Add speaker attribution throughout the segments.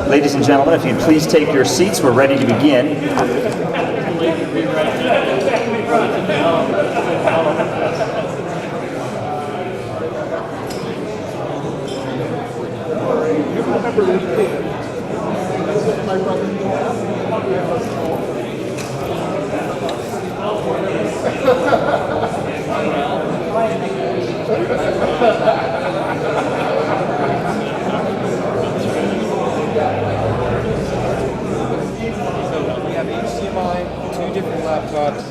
Speaker 1: Ladies and gentlemen, if you'd please take your seats, we're ready to begin.
Speaker 2: So we have HDMI, two different laptops,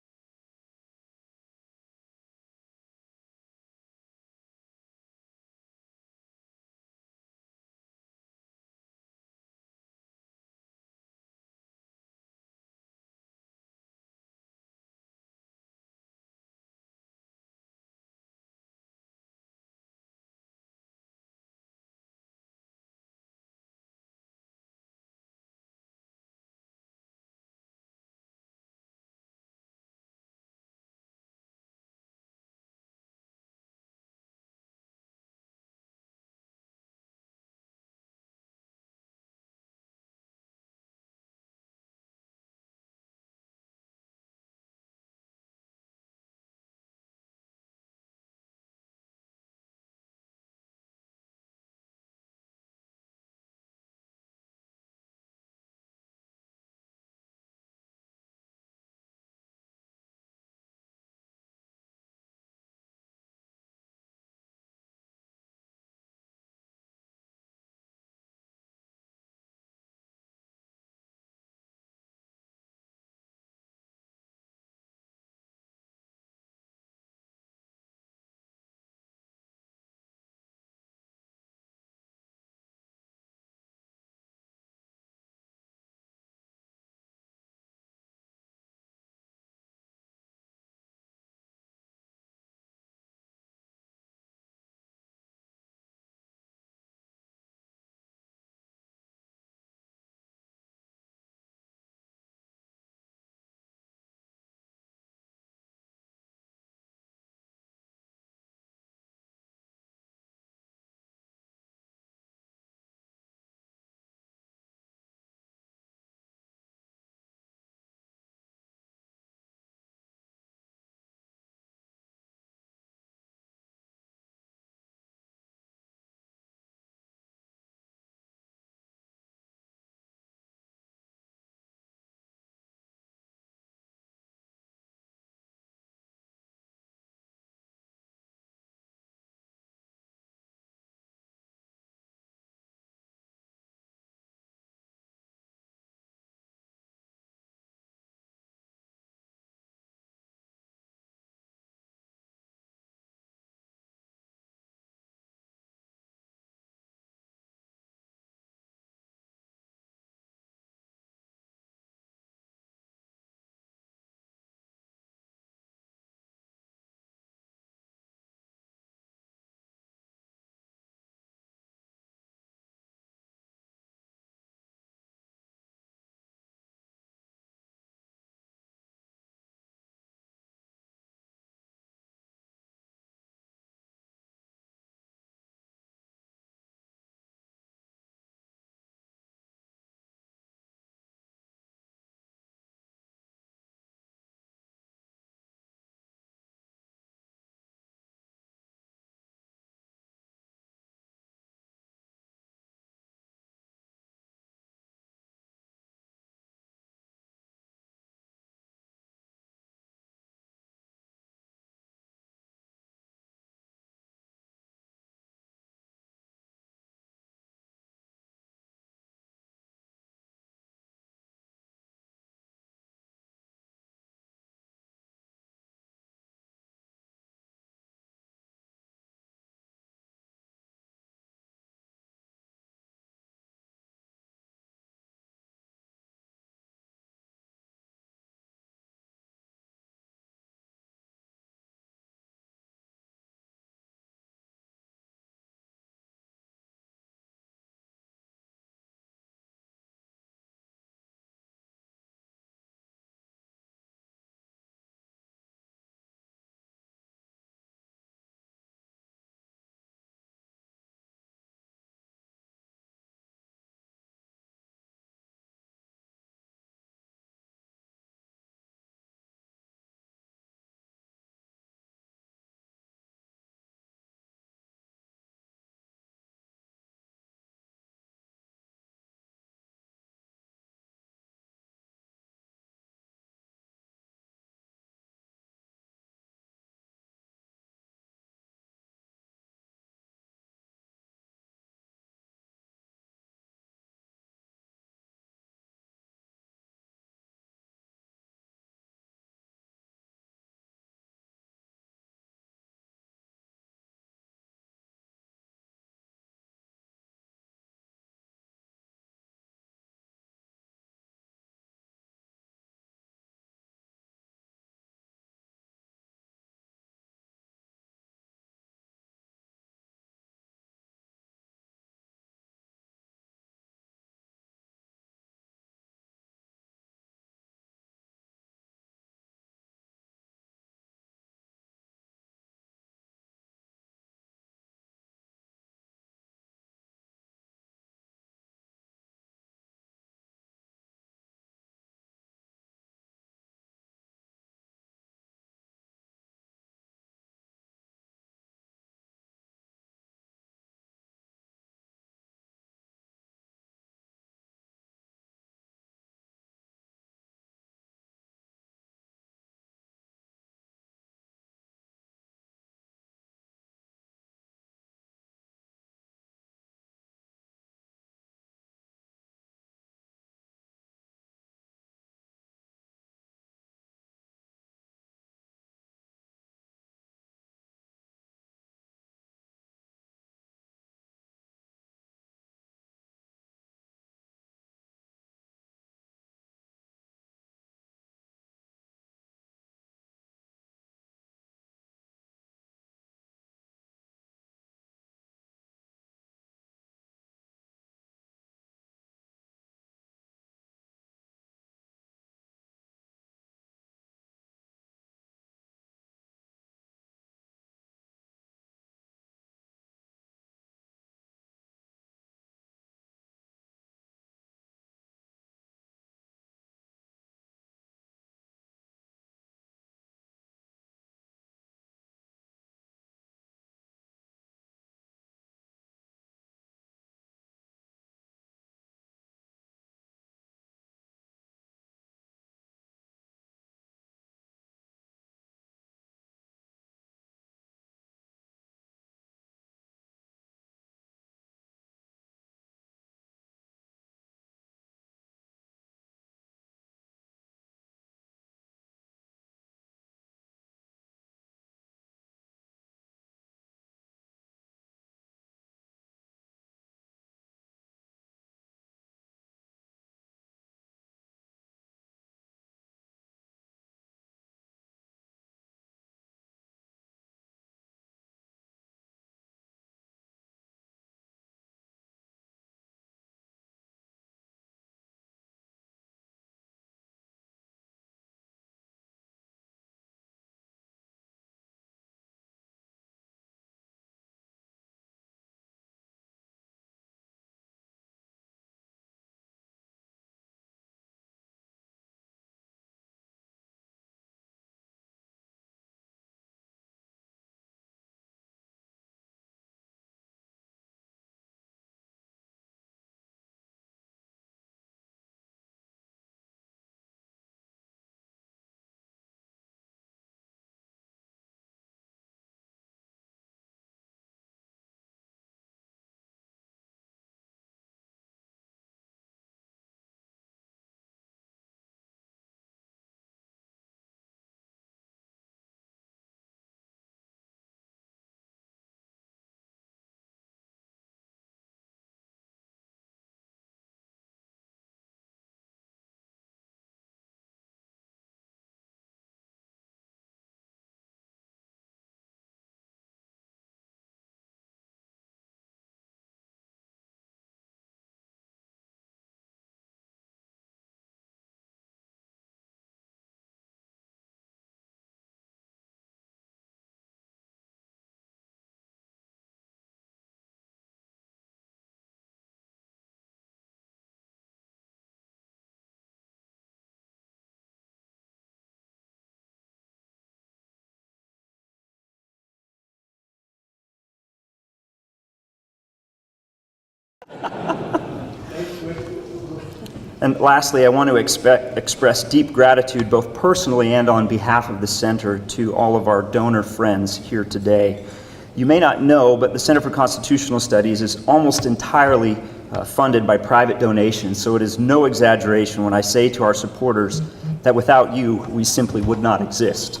Speaker 1: And lastly, I want to express deep gratitude, both personally and on behalf of the Center, to all of our donor friends here today. You may not know, but the Center for Constitutional Studies is almost entirely funded by private donations, so it is no exaggeration when I say to our supporters that without you, we simply would not exist.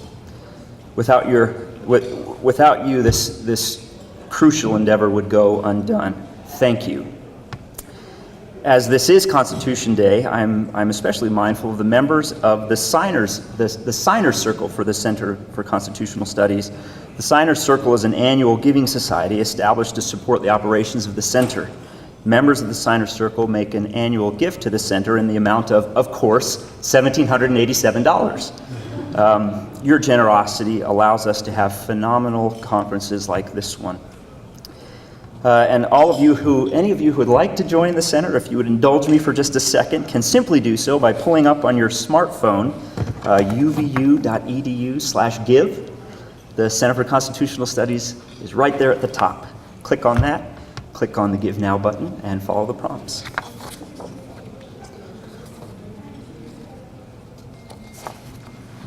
Speaker 1: Without you, this crucial endeavor would go undone. Thank you. As this is Constitution Day, I'm especially mindful of the members of the Signers Circle for the Center for Constitutional Studies. The Signers Circle is an annual giving society established to support the operations of the Center. Members of the Signers Circle make an annual gift to the Center in the amount of course, $1,787. Your generosity allows us to have phenomenal conferences like this one. And any of you who would like to join the Center, if you would indulge me for just a second, can simply do so by pulling up on your smartphone uvu.edu/give. The Center for Constitutional Studies is right there at the top. Click on that, click on the Give Now button, and follow the prompts.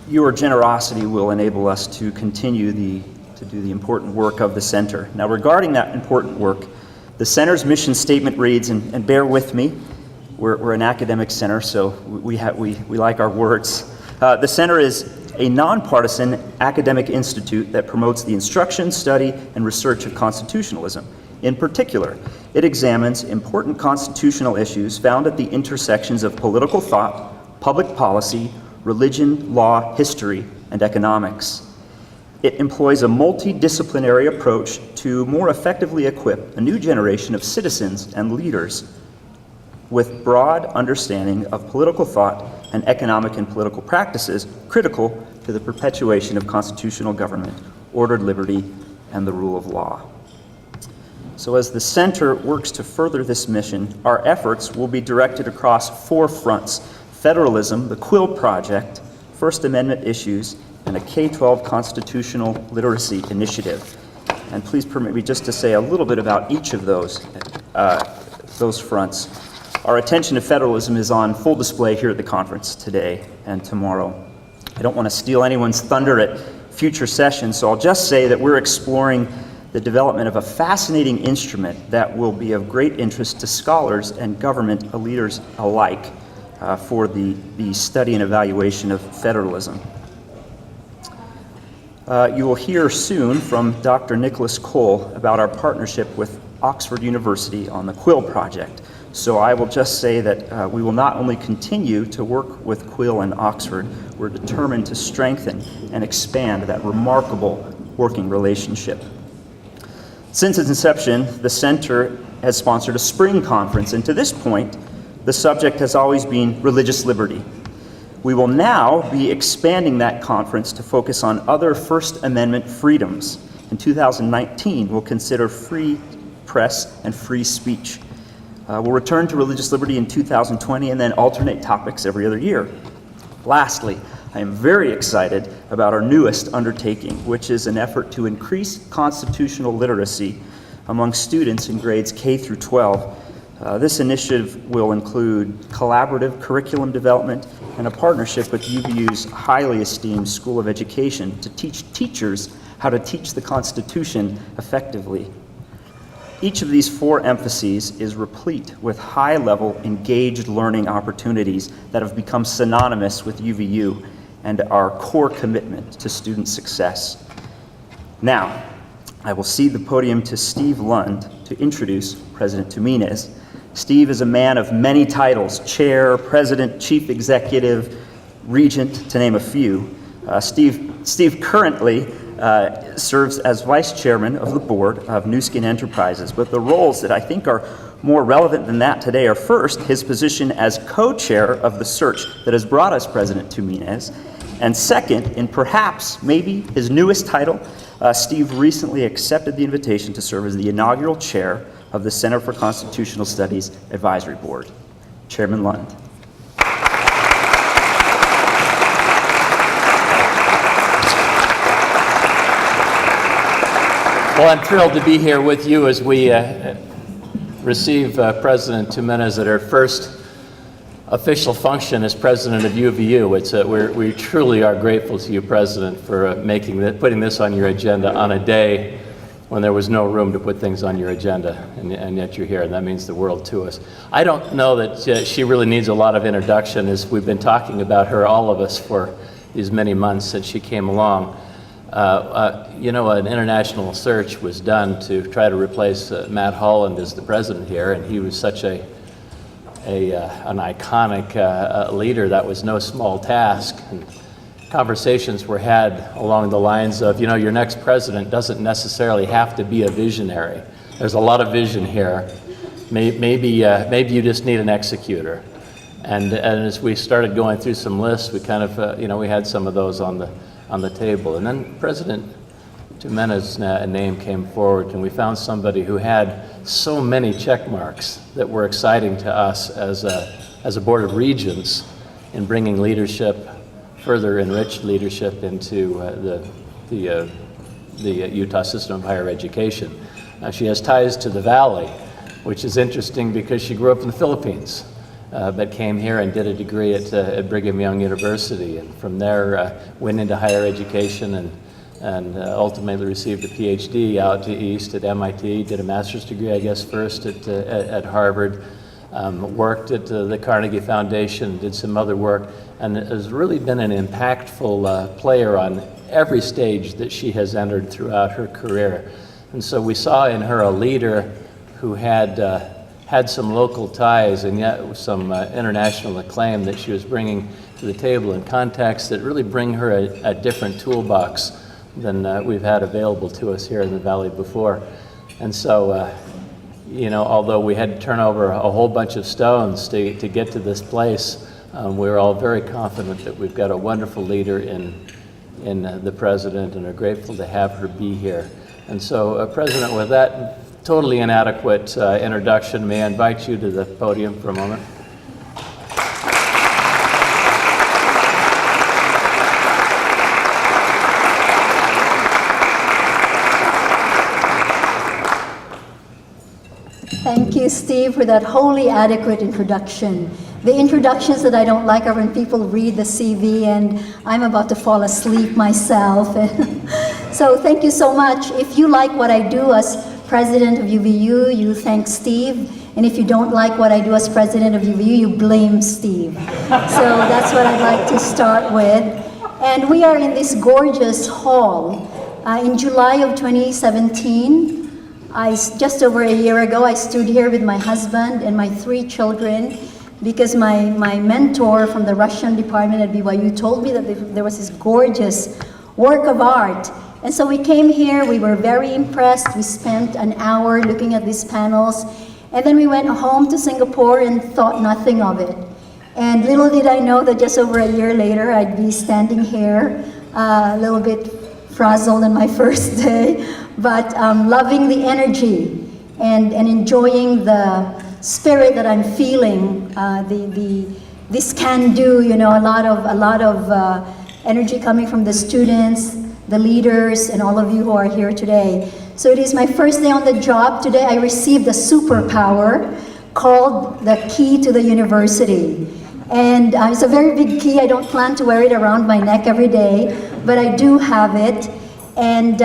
Speaker 1: Your generosity will enable us to continue to do the important work of the Center. Now, regarding that important work, the Center's mission statement reads, and bear with me, we're an academic center, so we like our words. The Center is a nonpartisan academic institute that promotes the instruction, study, and research of constitutionalism. In particular, it examines important constitutional issues found at the intersections of political thought, public policy, religion, law, history, and economics. It employs a multidisciplinary approach to more effectively equip a new generation of citizens and leaders with broad understanding of political thought and economic and political practices critical to the perpetuation of constitutional government, ordered liberty, and the rule of law. So as the Center works to further this mission, our efforts will be directed across 4 fronts: federalism, the Quill Project, First Amendment issues, and a K-12 constitutional literacy initiative. And please permit me just to say a little bit about each of those fronts. Our attention to federalism is on full display here at the conference today and tomorrow. I don't want to steal anyone's thunder at future sessions, so I'll just say that we're exploring the development of a fascinating instrument that will be of great interest to scholars and government leaders alike for the study and evaluation of federalism. You will hear soon from Dr. Nicholas Cole about our partnership with Oxford University on the Quill Project. So I will just say that we will not only continue to work with Quill and Oxford, we're determined to strengthen and expand that remarkable working relationship. Since its inception, the Center has sponsored a spring conference, and to this point, the subject has always been religious liberty. We will now be expanding that conference to focus on other First Amendment freedoms. In 2019, we'll consider free press and free speech. We'll return to religious liberty in 2020 and then alternate topics every other year. Lastly, I am very excited about our newest undertaking, which is an effort to increase constitutional literacy among students in grades K through 12. This initiative will include collaborative curriculum development and a partnership with UVU's highly esteemed School of Education to teach teachers how to teach the Constitution effectively. Each of these 4 emphases is replete with high-level, engaged learning opportunities that have become synonymous with UVU and our core commitment to student success. Now, I will cede the podium to Steve Lund to introduce President Tumines. Steve is a man of many titles: chair, president, chief executive, regent, to name a few. Steve currently serves as vice chairman of the board of New Skin Enterprises, but the roles that I think are more relevant than that today are, first, his position as co-chair of the search that has brought us President Tumines, and second, in perhaps maybe his newest title, Steve recently accepted the invitation to serve as the inaugural chair of the Center for Constitutional Studies Advisory Board. Chairman Lund.
Speaker 2: Well, I'm thrilled to be here with you as we receive President Jimenez at her first official function as president of UVU. We truly are grateful to you, President, for putting this on your agenda on a day when there was no room to put things on your agenda, and yet you're here, and that means the world to us. I don't know that she really needs a lot of introduction, as we've been talking about her, all of us, for these many months since she came along. You know, an international search was done to try to replace Matt Holland as the president here, and he was such an iconic leader. That was no small task. And conversations were had along the lines of, you know, your next president doesn't necessarily have to be a visionary. There's a lot of vision here. Maybe you just need an executor. And as we started going through some lists, we kind of, you know, we had some of those on the table. And then President Jimenez's name came forward, and we found somebody who had so many check marks that were exciting to us as a Board of Regents in bringing leadership, further enriched leadership into the Utah system of higher education. She has ties to the Valley, which is interesting because she grew up in the Philippines, but came here and did a degree at Brigham Young University, and from there went into higher education and ultimately received a PhD out to East at MIT, did a master's degree, I guess, first at Harvard, worked at the Carnegie Foundation, did some other work, and has really been an impactful player on every stage that she has entered throughout her career. And so we saw in her a leader who had some local ties and yet some international acclaim that she was bringing to the table in contexts that really bring her a different toolbox than we've had available to us here in the Valley before. And so, you know, although we had to turn over a whole bunch of stones to get to this place, we're all very confident that we've got a wonderful leader in the President, and are grateful to have her be here. And so, President, with that totally inadequate introduction, may I invite you to the podium for a moment?
Speaker 3: Thank you, Steve, for that wholly adequate introduction. The introductions that I don't like are when people read the CV and I'm about to fall asleep myself. So thank you so much. If you like what I do as president of UVU, you thank Steve. And if you don't like what I do as president of UVU, you blame Steve. So that's what I'd like to start with. And we are in this gorgeous hall. In July of 2017, just over a year ago, I stood here with my husband and my 3 children because my mentor from the Russian department at BYU told me that there was this gorgeous work of art. And so we came here, we were very impressed. We spent an hour looking at these panels, and then we went home to Singapore and thought nothing of it. And little did I know that just over a year later, I'd be standing here, a little bit frazzled on my first day, but loving the energy and enjoying the spirit that I'm feeling, this can do, you know, a lot of energy coming from the students, the leaders, and all of you who are here today. So it is my first day on the job. Today I received a superpower called the key to the university. And it's a very big key. I don't plan to wear it around my neck every day, but I do have it. And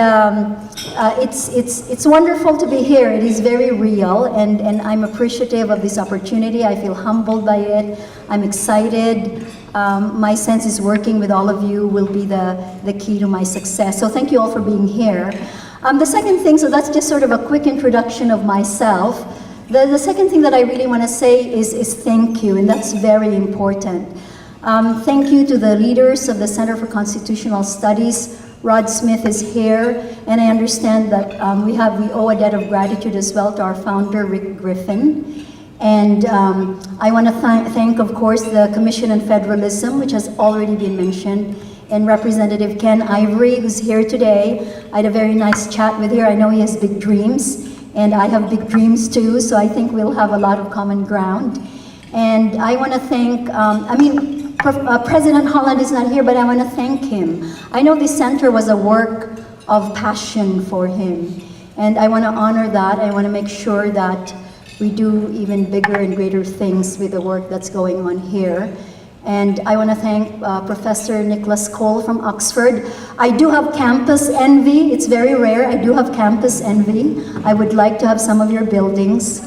Speaker 3: it's wonderful to be here. It is very real, and I'm appreciative of this opportunity. I feel humbled by it. I'm excited. My sense is working with all of you will be the key to my success. So thank you all for being here. The second thing, so that's just sort of a quick introduction of myself. The second thing that I really want to say is thank you, and that's very important. Thank you to the leaders of the Center for Constitutional Studies. Rod Smith is here, and I understand that we owe a debt of gratitude as well to our founder, Rick Griffin. And I want to thank, of course, the Commission on Federalism, which has already been mentioned, and Representative Ken Ivory, who's here today. I had a very nice chat with her. I know he has big dreams, and I have big dreams too, so I think we'll have a lot of common ground. And I want to thank, President Holland is not here, but I want to thank him. I know this center was a work of passion for him, and I want to honor that. I want to make sure that we do even bigger and greater things with the work that's going on here. And I want to thank Professor Nicholas Cole from Oxford. I do have campus envy. It's very rare. I do have campus envy. I would like to have some of your buildings.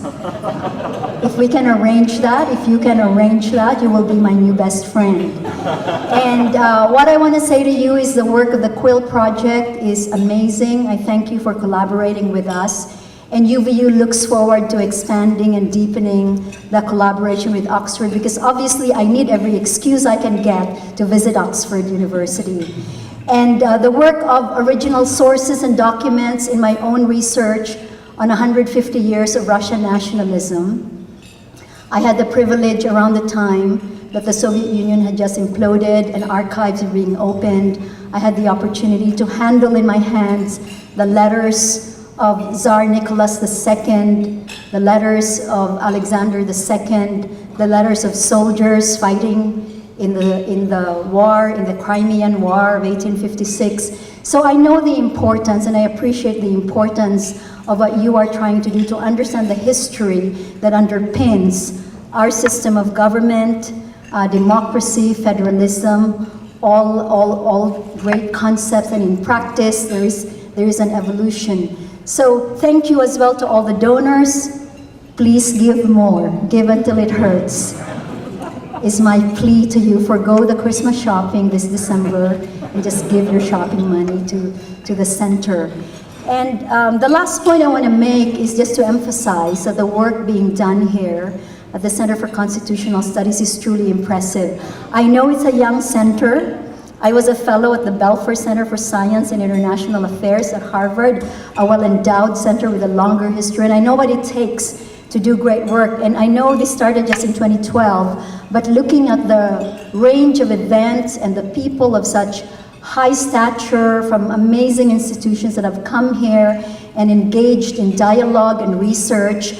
Speaker 3: If we can arrange that, if you can arrange that, you will be my new best friend. And what I want to say to you is the work of the Quill Project is amazing. I thank you for collaborating with us. And UVU looks forward to expanding and deepening the collaboration with Oxford, because obviously I need every excuse I can get to visit Oxford University. And the work of original sources and documents in my own research on 150 years of Russian nationalism. I had the privilege around the time that the Soviet Union had just imploded and archives were being opened. I had the opportunity to handle in my hands the letters of Tsar Nicholas II, the letters of Alexander II, the letters of soldiers fighting in the war, in the Crimean War of 1856. So I know the importance, and I appreciate the importance of what you are trying to do to understand the history that underpins our system of government, democracy, federalism, all great concepts, and in practice there is an evolution. So thank you as well to all the donors. Please give more. Give until it hurts, is my plea to you. Forgo the Christmas shopping this December and just give your shopping money to the center. And the last point I want to make is just to emphasize that the work being done here at the Center for Constitutional Studies is truly impressive. I know it's a young center. I was a fellow at the Belfer Center for Science and International Affairs at Harvard, a well-endowed center with a longer history, and I know what it takes to do great work. And I know this started just in 2012, but looking at the range of events and the people of such high stature from amazing institutions that have come here and engaged in dialogue and research,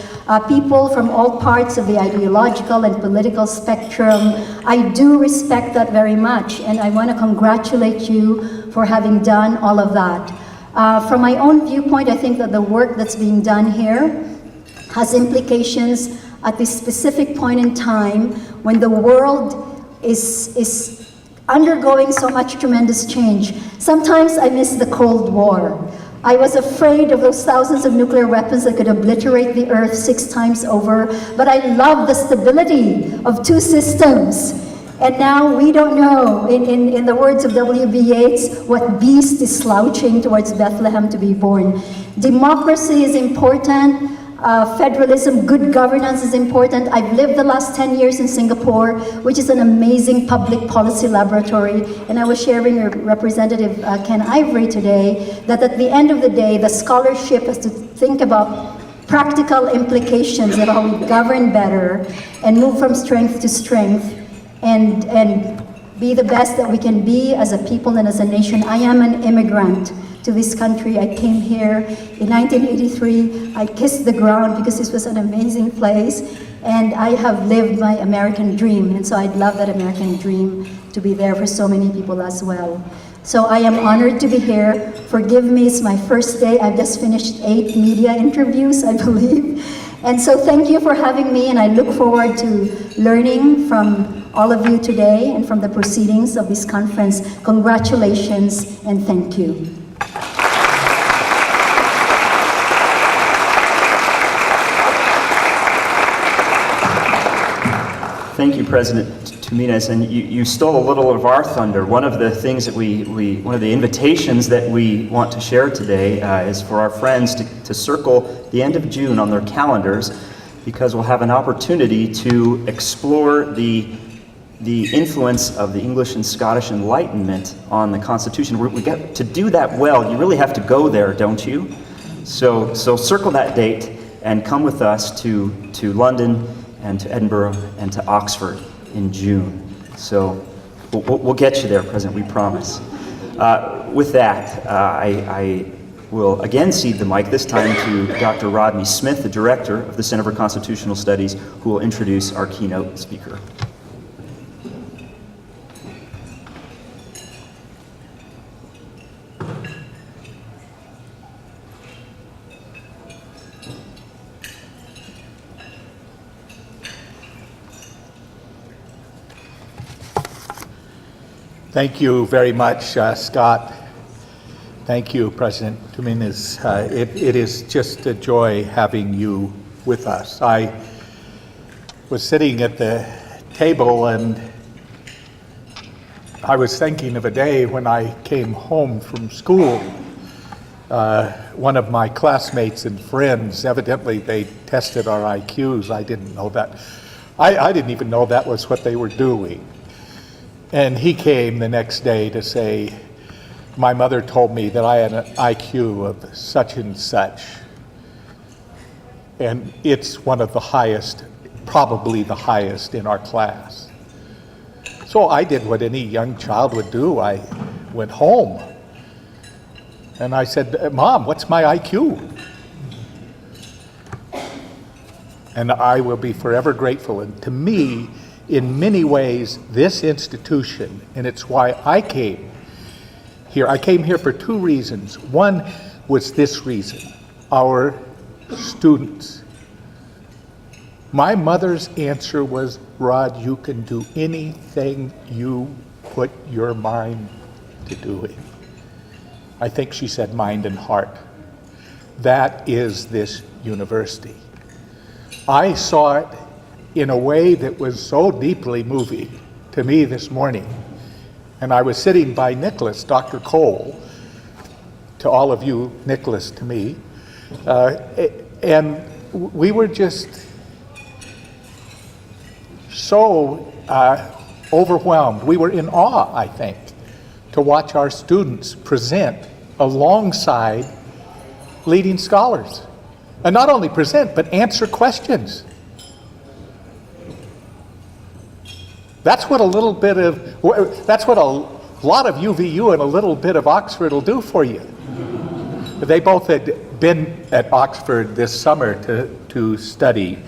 Speaker 3: people from all parts of the ideological and political spectrum. I do respect that very much, and I want to congratulate you for having done all of that. From my own viewpoint, I think that the work that's being done here has implications at this specific point in time when the world is undergoing so much tremendous change. Sometimes I miss the Cold War. I was afraid of those thousands of nuclear weapons that could obliterate the Earth 6 times over, but I love the stability of two systems. And now we don't know, in the words of W.B. Yeats, what beast is slouching towards Bethlehem to be born. Democracy is important. Federalism, good governance is important. I've lived the last 10 years in Singapore, which is an amazing public policy laboratory, and I was sharing with Representative Ken Ivory today that at the end of the day, the scholarship has to think about practical implications of how we govern better and move from strength to strength and be the best that we can be as a people and as a nation. I am an immigrant to this country. I came here in 1983. I kissed the ground because this was an amazing place, and I have lived my American dream, and so I'd love that American dream to be there for so many people as well. So I am honored to be here. Forgive me, it's my first day. I've just finished 8 media interviews, I believe. And so thank you for having me, and I look forward to learning from all of you today and from the proceedings of this conference. Congratulations and thank you.
Speaker 1: Thank you, President Tumines, and you stole a little of our thunder. One of the things that one of the invitations that we want to share today is for our friends to circle the end of June on their calendars, because we'll have an opportunity to explore the influence of the English and Scottish Enlightenment on the Constitution. We get to do that well. You really have to go there, don't you? So circle that date and come with us to London and to Edinburgh and to Oxford in June. So we'll get you there, President, we promise. With that, I will again cede the mic, this time to Dr. Rodney Smith, the Director of the Center for Constitutional Studies, who will introduce our keynote speaker.
Speaker 4: Thank you very much, Scott. Thank you, President Dominguez. It is just a joy having you with us. I was sitting at the table and I was thinking of a day when I came home from school. One of my classmates and friends, evidently they tested our IQs. I didn't know that. I didn't even know that was what they were doing. And he came the next day to say, my mother told me that I had an IQ of such and such. And it's one of the highest, probably the highest in our class. So I did what any young child would do. I went home and I said, Mom, what's my IQ? And I will be forever grateful. And to me, in many ways, this institution, and it's why I came here for two reasons. One was this reason, our students. My mother's answer was, Rod, you can do anything you put your mind to doing. I think she said mind and heart. That is this university. I saw it in a way that was so deeply moving to me this morning. And I was sitting by Nicholas, Dr. Cole, to all of you, Nicholas to me, and we were just so overwhelmed. We were in awe, I think, to watch our students present alongside leading scholars. And not only present, but answer questions. That's what a lot of UVU and a little bit of Oxford will do for you. They both had been at Oxford this summer to study.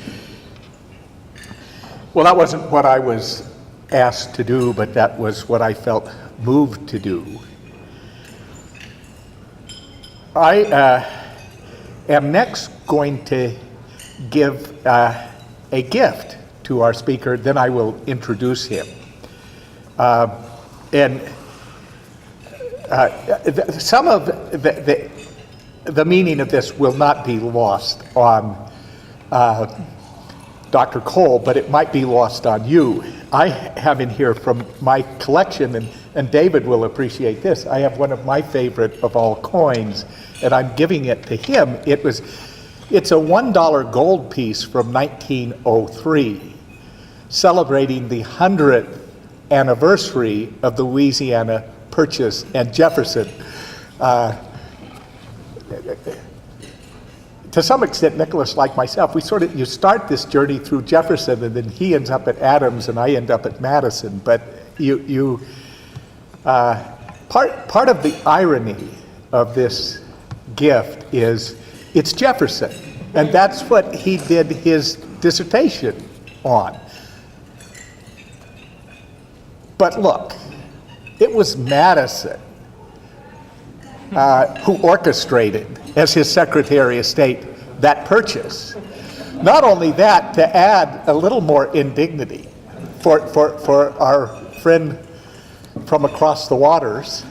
Speaker 4: Well, that wasn't what I was asked to do, but that was what I felt moved to do. I am next going to give a gift to our speaker, then I will introduce him. Some of the meaning of this will not be lost on Dr. Cole, but it might be lost on you. I have in here from my collection, and David will appreciate this, I have one of my favorite of all coins, and I'm giving it to him. It's a $1 gold piece from 1903. Celebrating the 100th anniversary of the Louisiana Purchase and Jefferson. To some extent, Nicholas, like myself, you start this journey through Jefferson, and then he ends up at Adams, and I end up at Madison. But part of the irony of this gift is it's Jefferson, and that's what he did his dissertation on. But look, it was Madison who orchestrated, as his Secretary of State, that purchase. Not only that, to add a little more indignity for our friend from across the waters,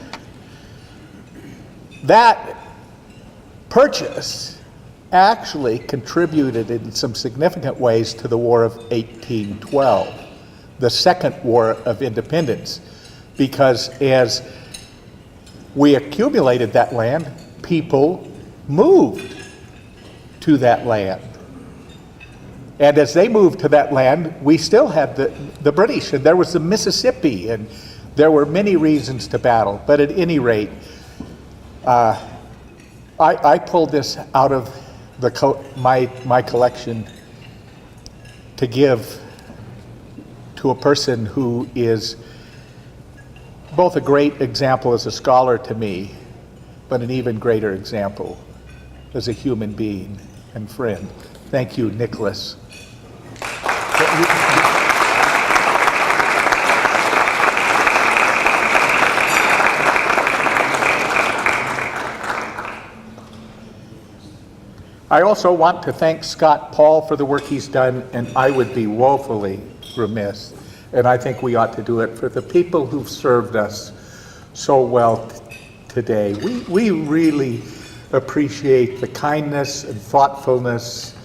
Speaker 4: that purchase actually contributed in some significant ways to the War of 1812. The Second War of Independence, because as we accumulated that land, people moved to that land. And as they moved to that land, we still had the British, and there was the Mississippi, and there were many reasons to battle. But at any rate, I pulled this out of my collection to give to a person who is both a great example as a scholar to me, but an even greater example as a human being and friend. Thank you, Nicholas. I also want to thank Scott Paul for the work he's done, and I would be woefully remiss And I think we ought to do it for the people who've served us so well today. We really appreciate the kindness and thoughtfulness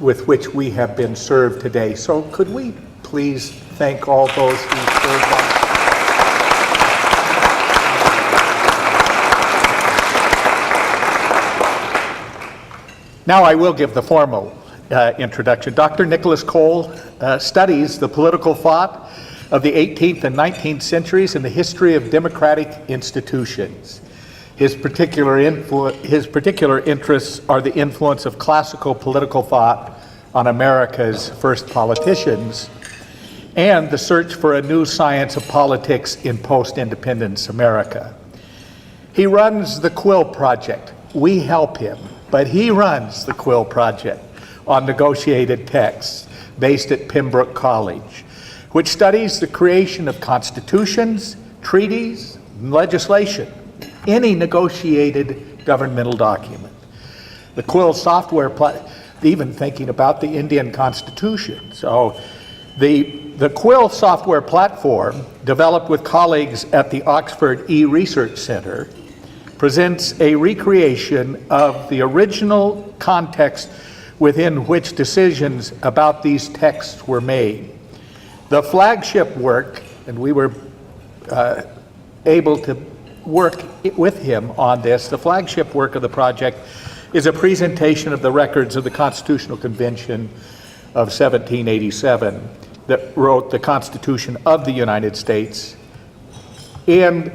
Speaker 4: with which we have been served today. So could we please thank all those who served us? Now I will give the formal introduction. Dr. Nicholas Cole studies the political thought of the 18th and 19th centuries and the history of democratic institutions. His particular interests are the influence of classical political thought on America's first politicians and the search for a new science of politics in post-independence America. He runs the Quill Project. We help him, but he runs the Quill Project on negotiated texts based at Pembroke College, which studies the creation of constitutions, treaties, and legislation, any negotiated governmental document. The Quill software, even thinking about the Indian Constitution. So the Quill software platform, developed with colleagues at the Oxford E-Research Center, presents a recreation of the original context within which decisions about these texts were made. The flagship work, and we were able to work with him on this, the flagship work of the project is a presentation of the records of the Constitutional Convention of 1787 that wrote the Constitution of the United States. And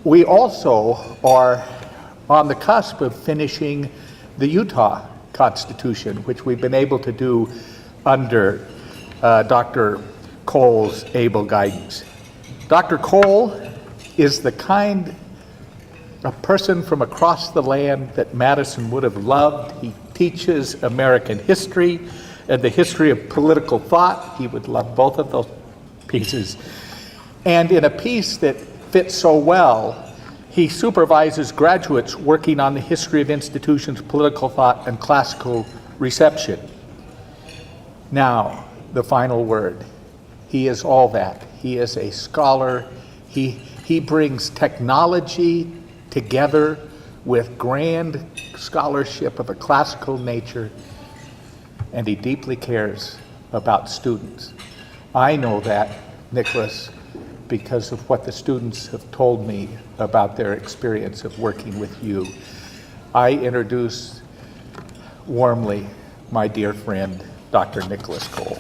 Speaker 4: we also are on the cusp of finishing the Utah Constitution, which we've been able to do under Dr. Cole's able guidance. Dr. Cole is the kind of person from across the land that Madison would have loved. He teaches American history and the history of political thought. He would love both of those pieces. And in a piece that fits so well, he supervises graduates working on the history of institutions, political thought, and classical reception. Now, the final word. He is all that. He is a scholar. He brings technology together with grand scholarship of a classical nature, and he deeply cares about students. I know that, Nicholas, because of what the students have told me about their experience of working with you. I introduce warmly my dear friend, Dr. Nicholas Cole.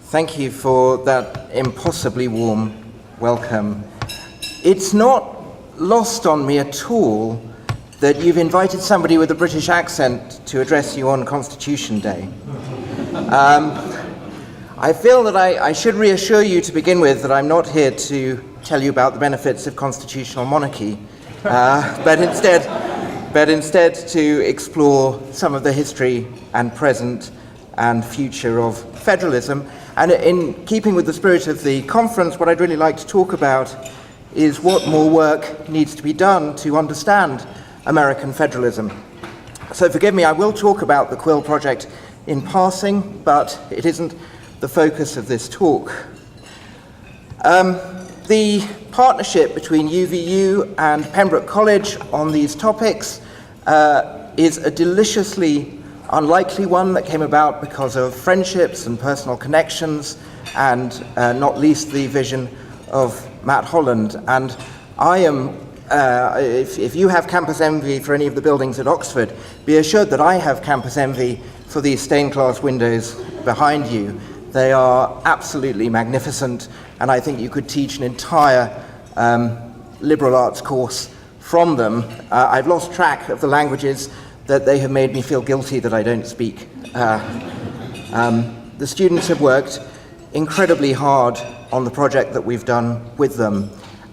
Speaker 5: Thank you for that impossibly warm welcome. It's not lost on me at all that you've invited somebody with a British accent to address you on Constitution Day. I feel that I should reassure you to begin with that I'm not here to tell you about the benefits of constitutional monarchy, but instead to explore some of the history and present and future of federalism. And in keeping with the spirit of the conference, what I'd really like to talk about is what more work needs to be done to understand American federalism. So forgive me, I will talk about the Quill Project in passing, but it isn't the focus of this talk. The partnership between UVU and Pembroke College on these topics is a deliciously unlikely one that came about because of friendships and personal connections, and not least the vision of Matt Holland. And I am, if you have campus envy for any of the buildings at Oxford, be assured that I have campus envy for these stained glass windows behind you. They are absolutely magnificent, and I think you could teach an entire liberal arts course from them. I've lost track of the languages that they have made me feel guilty that I don't speak. The students have worked incredibly hard on the project that we've done with them.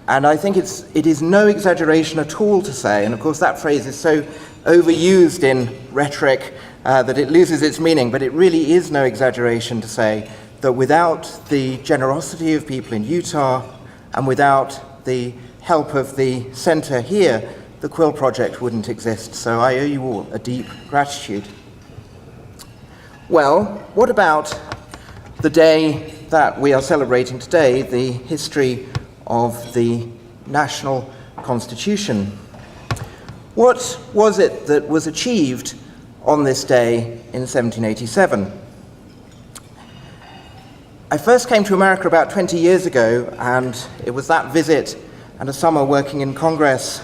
Speaker 5: And I think it is no exaggeration at all to say, and of course that phrase is so overused in rhetoric that it loses its meaning, but it really is no exaggeration to say that without the generosity of people in Utah and without the help of the center here, the Quill Project wouldn't exist. So I owe you all a deep gratitude. Well, what about the day that we are celebrating today, the history of the national constitution? What was it that was achieved on this day in 1787? I first came to America about 20 years ago, and it was that visit and a summer working in Congress.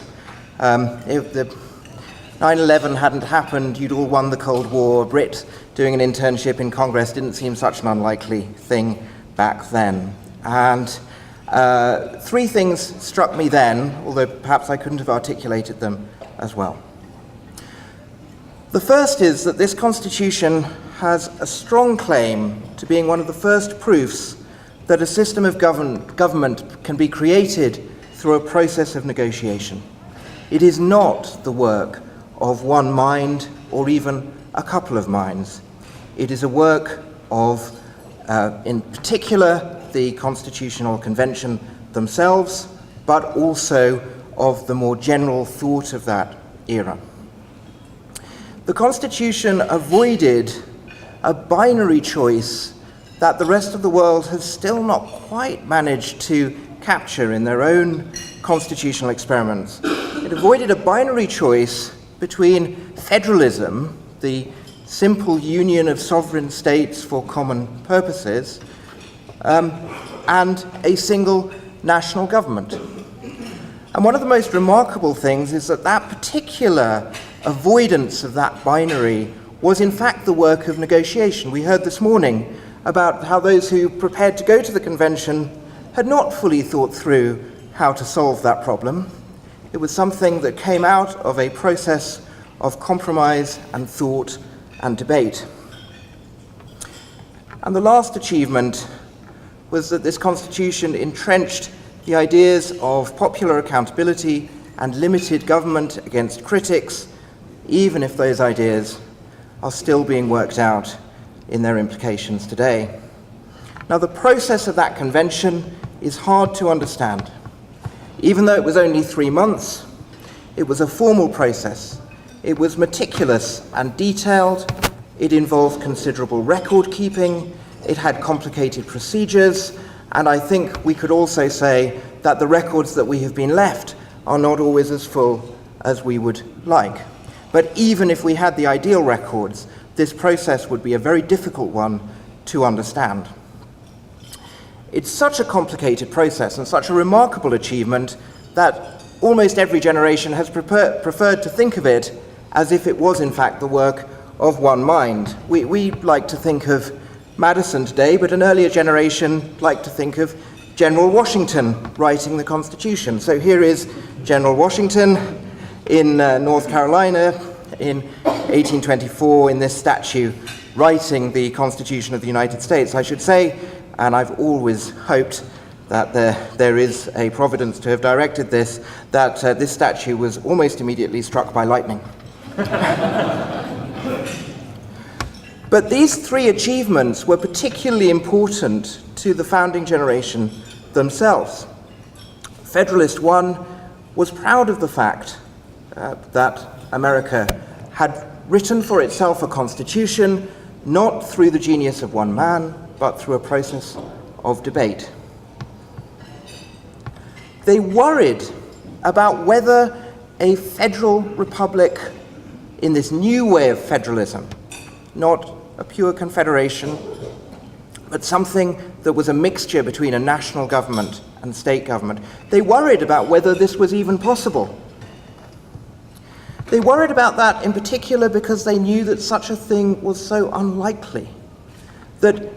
Speaker 5: If the 9/11 hadn't happened, you'd all won the Cold War. A Brit doing an internship in Congress didn't seem such an unlikely thing back then. And three things struck me then, although perhaps I couldn't have articulated them as well. The first is that this Constitution has a strong claim to being one of the first proofs that a system of government can be created through a process of negotiation. It is not the work of one mind or even a couple of minds. It is a work of, in particular, the Constitutional Convention themselves, but also of the more general thought of that era. The Constitution avoided a binary choice that the rest of the world has still not quite managed to capture in their own constitutional experiments. It avoided a binary choice between federalism, the simple union of sovereign states for common purposes, and a single national government. And one of the most remarkable things is that that particular avoidance of that binary was in fact the work of negotiation. We heard this morning about how those who prepared to go to the convention had not fully thought through how to solve that problem. It was something that came out of a process of compromise and thought and debate. And the last achievement was that this Constitution entrenched the ideas of popular accountability and limited government against critics, even if those ideas are still being worked out in their implications today. Now, the process of that convention is hard to understand. Even though it was only 3 months, it was a formal process. It was meticulous and detailed. It involved considerable record keeping. It had complicated procedures. And I think we could also say that the records that we have been left are not always as full as we would like. But even if we had the ideal records, this process would be a very difficult one to understand. It's such a complicated process and such a remarkable achievement that almost every generation has preferred to think of it as if it was in fact the work of one mind. We like to think of Madison today, but an earlier generation liked to think of General Washington writing the Constitution. So here is General Washington in North Carolina in 1824 in this statue writing the Constitution of the United States. I should say, and I've always hoped that there is a providence to have directed this, that this statue was almost immediately struck by lightning. But these three achievements were particularly important to the founding generation themselves. Federalist One was proud of the fact that America had written for itself a constitution, not through the genius of one man, but through a process of debate. They worried about whether a federal republic in this new way of federalism, not a pure confederation, but something that was a mixture between a national government and state government, they worried about whether this was even possible. They worried about that in particular because they knew that such a thing was so unlikely, that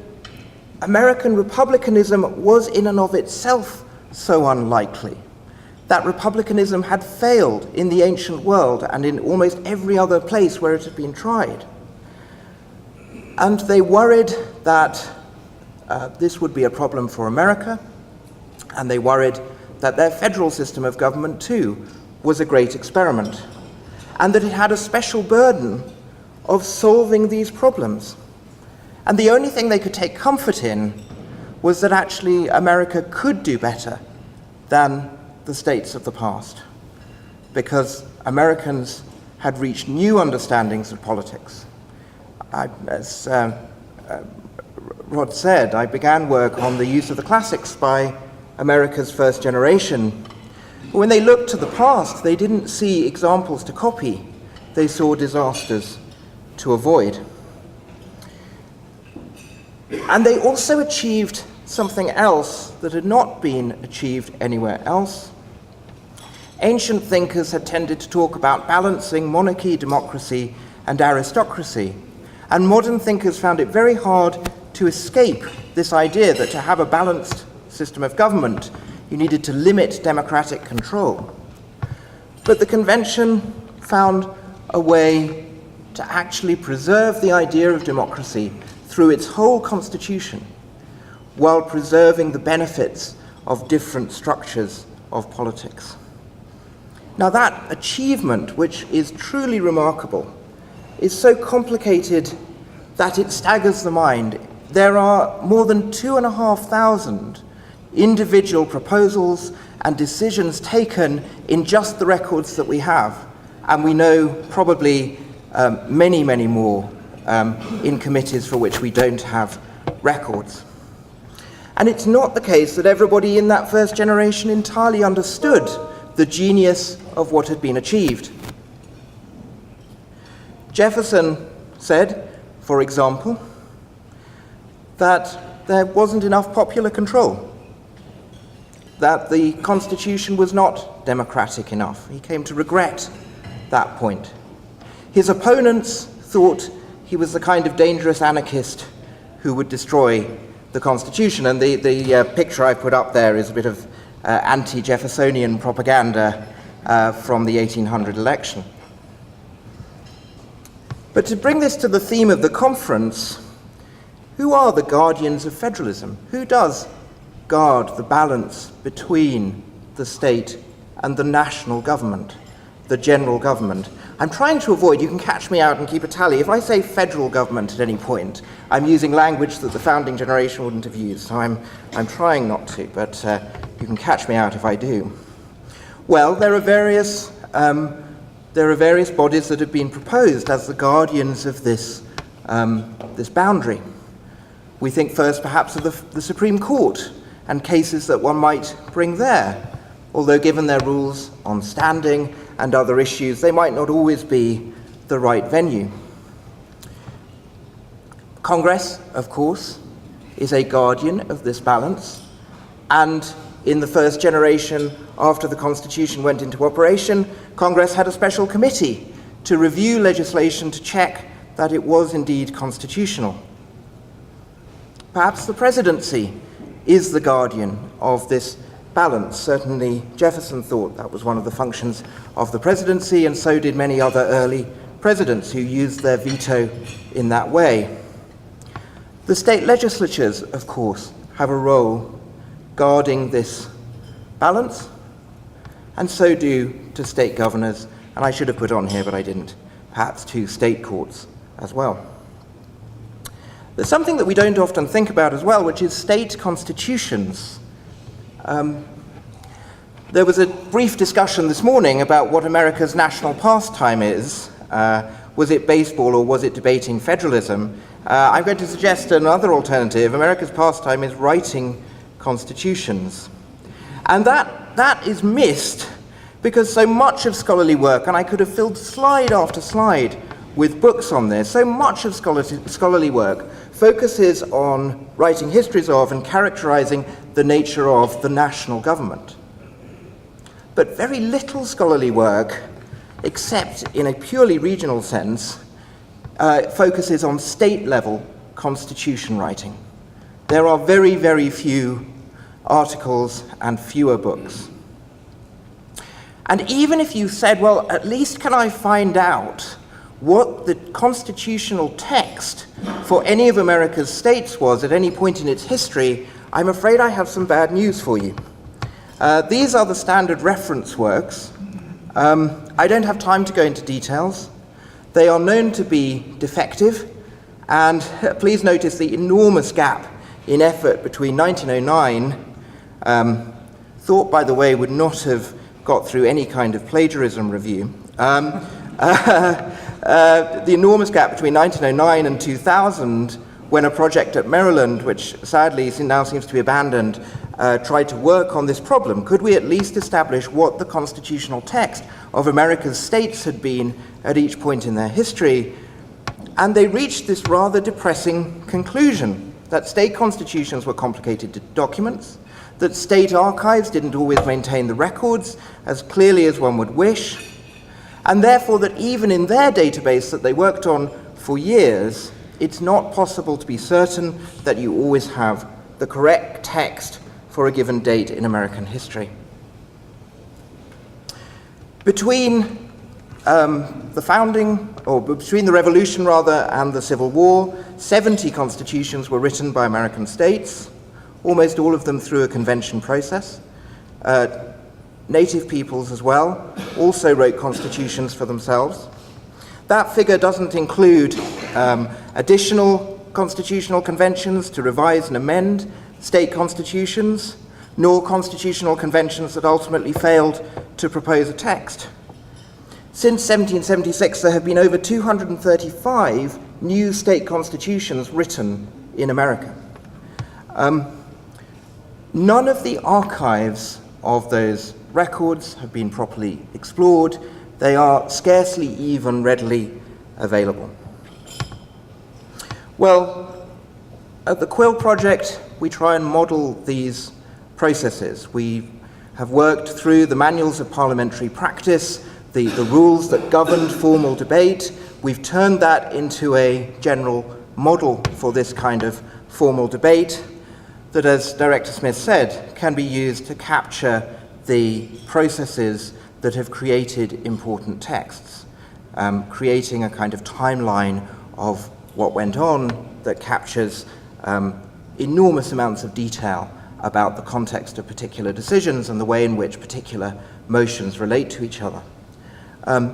Speaker 5: American republicanism was in and of itself so unlikely, that republicanism had failed in the ancient world and in almost every other place where it had been tried. And they worried that this would be a problem for America, and they worried that their federal system of government too was a great experiment, and that it had a special burden of solving these problems. And the only thing they could take comfort in was that actually America could do better than the states of the past. because Americans had reached new understandings of politics. As Rod said, I began work on the use of the classics by America's first generation. But when they looked to the past, they didn't see examples to copy. They saw disasters to avoid. And they also achieved something else that had not been achieved anywhere else. Ancient thinkers had tended to talk about balancing monarchy, democracy, and aristocracy. And modern thinkers found it very hard to escape this idea that to have a balanced system of government, you needed to limit democratic control. But the convention found a way to actually preserve the idea of democracy through its whole constitution, while preserving the benefits of different structures of politics. Now that achievement, which is truly remarkable, is so complicated that it staggers the mind. There are more than 2,500 individual proposals and decisions taken in just the records that we have, and we know probably many, many more in committees for which we don't have records. And it's not the case that everybody in that first generation entirely understood the genius of what had been achieved. Jefferson said, for example, that there wasn't enough popular control, that the Constitution was not democratic enough. He came to regret that point. His opponents thought he was the kind of dangerous anarchist who would destroy the Constitution, and the picture I put up there is a bit of anti-Jeffersonian propaganda from the 1800 election. But to bring this to the theme of the conference, who are the Guardians of Federalism? Who does guard the balance between the state and the national government, the general government? I'm trying to avoid, you can catch me out and keep a tally. If I say federal government at any point, I'm using language that the founding generation wouldn't have used, so I'm trying not to, but you can catch me out if I do. Well, there are various bodies that have been proposed as the guardians of this boundary. We think first perhaps of the Supreme Court and cases that one might bring there, although given their rules on standing and other issues, they might not always be the right venue. Congress, of course, is a guardian of this balance, and in the first generation after the Constitution went into operation, Congress had a special committee to review legislation to check that it was indeed constitutional. Perhaps the presidency is the guardian of this balance. Certainly Jefferson thought that was one of the functions of the presidency, and so did many other early presidents who used their veto in that way. The state legislatures, of course, have a role guarding this balance, and so do to state governors, and I should have put on here, but I didn't, perhaps to state courts as well. There's something that we don't often think about as well, which is state constitutions. There was a brief discussion this morning about what America's national pastime is. Was it baseball or was it debating federalism? I'm going to suggest another alternative. America's pastime is writing constitutions. And that is missed because so much of scholarly work, and I could have filled slide after slide with books on this, so much of scholarly work focuses on writing histories of and characterizing the nature of the national government. But very little scholarly work, except in a purely regional sense, focuses on state-level constitution writing. There are very, very few articles and fewer books. And even if you said, well, at least can I find out what the constitutional text for any of America's states was at any point in its history, I'm afraid I have some bad news for you. These are the standard reference works. I don't have time to go into details. They are known to be defective, and please notice the enormous gap in effort between 1909, thought, by the way, would not have got through any kind of plagiarism review. The enormous gap between 1909 and 2000, when a project at Maryland, which sadly now seems to be abandoned, tried to work on this problem. Could we at least establish what the constitutional text of America's states had been at each point in their history? And they reached this rather depressing conclusion, that state constitutions were complicated documents, that state archives didn't always maintain the records as clearly as one would wish, and therefore that even in their database that they worked on for years, it's not possible to be certain that you always have the correct text for a given date in American history. Between the founding, or between the Revolution rather, and the Civil War, 70 constitutions were written by American states, almost all of them through a convention process. Native peoples as well also wrote constitutions for themselves. That figure doesn't include additional constitutional conventions to revise and amend state constitutions, nor constitutional conventions that ultimately failed to propose a text. Since 1776, there have been over 235 new state constitutions written in America. None of the archives of those records have been properly explored. They are scarcely even readily available. Well, at the Quill Project, we try and model these processes. We have worked through the manuals of parliamentary practice, the rules that governed formal debate. We've turned that into a general model for this kind of formal debate that, as Director Smith said, can be used to capture the processes that have created important texts, creating a kind of timeline of what went on that captures enormous amounts of detail about the context of particular decisions and the way in which particular motions relate to each other.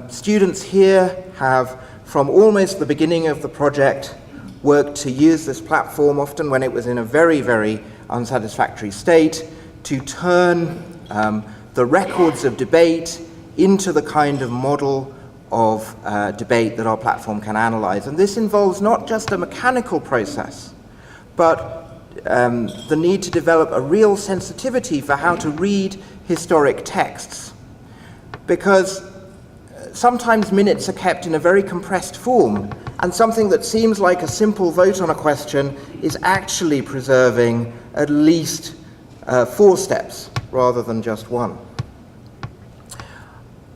Speaker 5: Students here have, from almost the beginning of the project, worked to use this platform, often when it was in a very, very unsatisfactory state, to turn the records of debate into the kind of model of debate that our platform can analyze. And this involves not just a mechanical process, but the need to develop a real sensitivity for how to read historic texts. Because sometimes minutes are kept in a very compressed form, and something that seems like a simple vote on a question is actually preserving at least 4 steps rather than just one.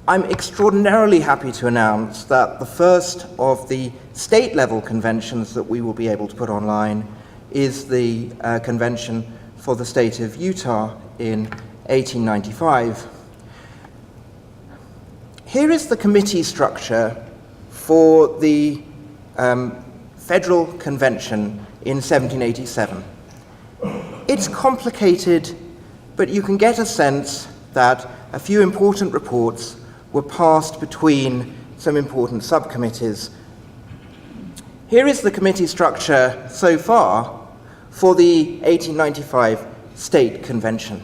Speaker 5: I'm extraordinarily happy to announce that the first of the state-level conventions that we will be able to put online is the convention for the state of Utah in 1895. Here is the committee structure for the Federal Convention in 1787. It's complicated, but you can get a sense that a few important reports were passed between some important subcommittees. Here is the committee structure so far for the 1895 State Convention.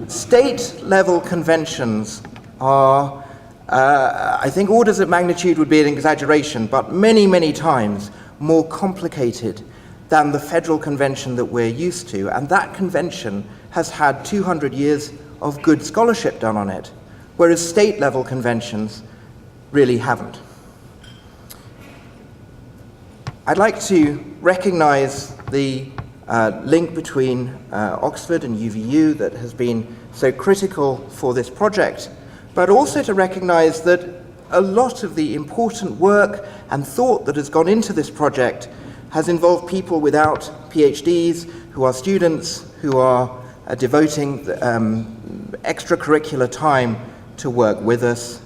Speaker 5: State-level conventions are, I think orders of magnitude would be an exaggeration, but many, many times more complicated than the federal convention that we're used to, and that convention has had 200 years of good scholarship done on it, whereas state-level conventions really haven't. I'd like to recognize the link between Oxford and UVU that has been so critical for this project, but also to recognize that a lot of the important work and thought that has gone into this project has involved people without PhDs, who are students, who are devoting extracurricular time to work with us.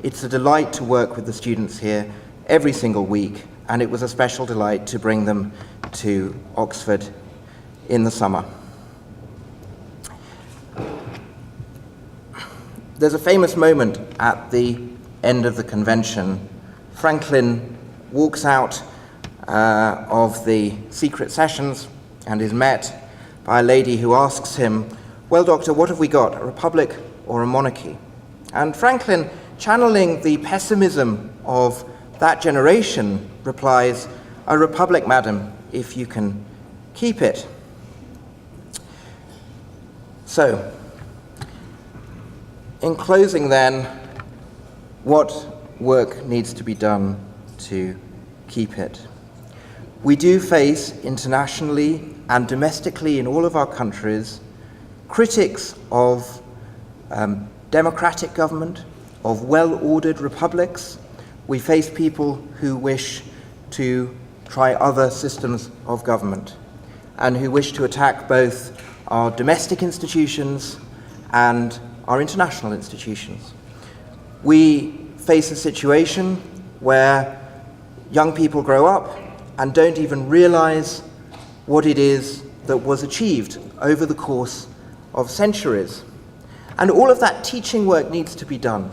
Speaker 5: It's a delight to work with the students here every single week, and it was a special delight to bring them to Oxford in the summer. There's a famous moment at the end of the convention. Franklin walks out of the secret sessions and is met by a lady who asks him well, doctor, what have we got, a republic or a monarchy? And Franklin, channeling the pessimism of that generation, replies, a republic, madam, if you can keep it. So, in closing then, what work needs to be done to keep it? We do face internationally and domestically in all of our countries critics of democratic government, of well-ordered republics. We face people who wish to try other systems of government and who wish to attack both our domestic institutions and our international institutions. We face a situation where young people grow up and don't even realize what it is that was achieved over the course of centuries. And all of that teaching work needs to be done.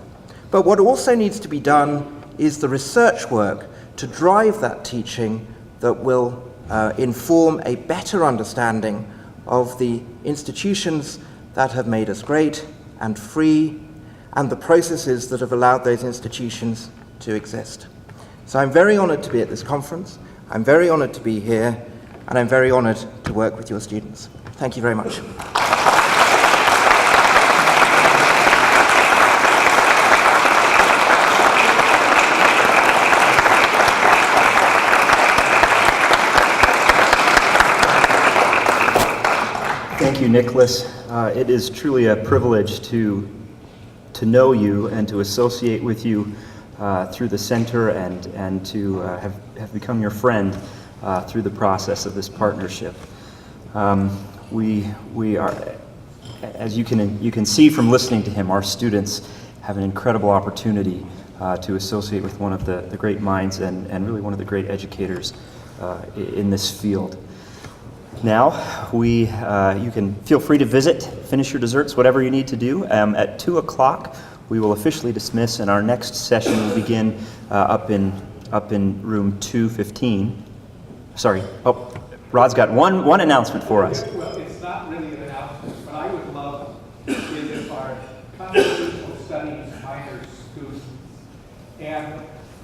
Speaker 5: But what also needs to be done is the research work to drive that teaching that will inform a better understanding of the institutions that have made us great and free, and the processes that have allowed those institutions to exist. So I'm very honored to be at this conference, I'm very honored to be here, and I'm very honored to work with your students. Thank you very much.
Speaker 1: Thank you, Nicholas. It is truly a privilege to know you and to associate with you through the center and to have become your friend through the process of this partnership. We are, as you can see from listening to him, our students have an incredible opportunity to associate with one of the great minds and really one of the great educators in this field. Now, you can feel free to visit, finish your desserts, whatever you need to do. At 2 o'clock, we will officially dismiss, and our next session will begin up in room 215. Sorry. Oh, Rod's got one announcement for us.
Speaker 6: Well, it's not really an announcement. What I would love is if our constitutional studies minor students and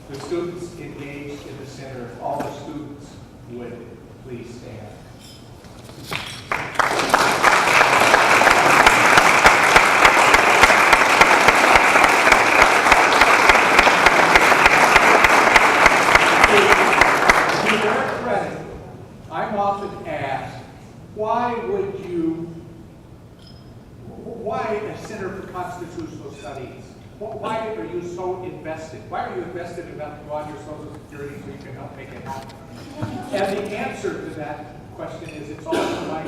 Speaker 6: the students engaged in the center, if all the students would please stand. I'm often asked, why a Center for Constitutional Studies? Why are you so invested? Why are you invested enough to go on your Social Security so you can help make it happen? And the answer to that question is it's all for my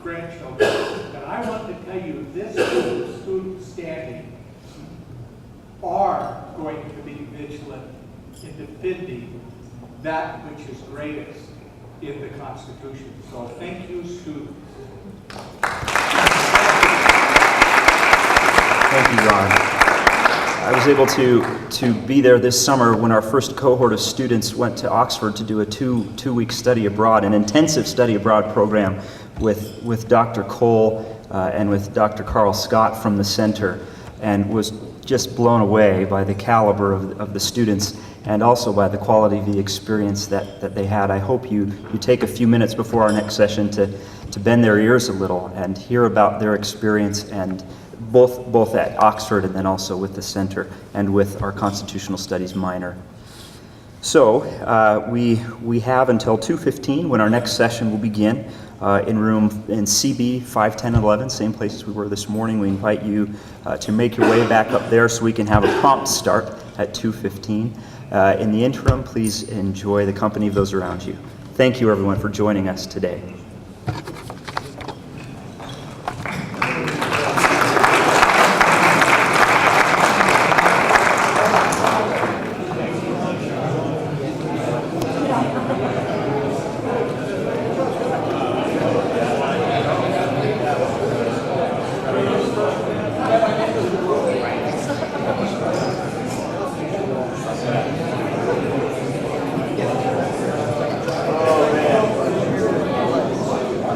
Speaker 6: grandchildren. And I want to tell you, this group of students standing are going to be vigilant in defending that which is greatest in the Constitution. So thank you, students.
Speaker 1: Thank you, Ron. I was able to be there this summer when our first cohort of students went to Oxford to do a two-week study abroad, an intensive study abroad program with Dr. Cole and with Dr. Carl Scott from the center, and was just blown away by the caliber of the students and also by the quality of the experience that they had. I hope you take a few minutes before our next session to bend their ears a little and hear about their experience, and both at Oxford and then also with the center and with our Constitutional Studies minor. So we have until 2:15 when our next session will begin in CB 51011, same place as we were this morning. We invite you to make your way back up there so we can have a prompt start at 2:15. In the interim, please enjoy the company of those around you. Thank you, everyone, for joining us today.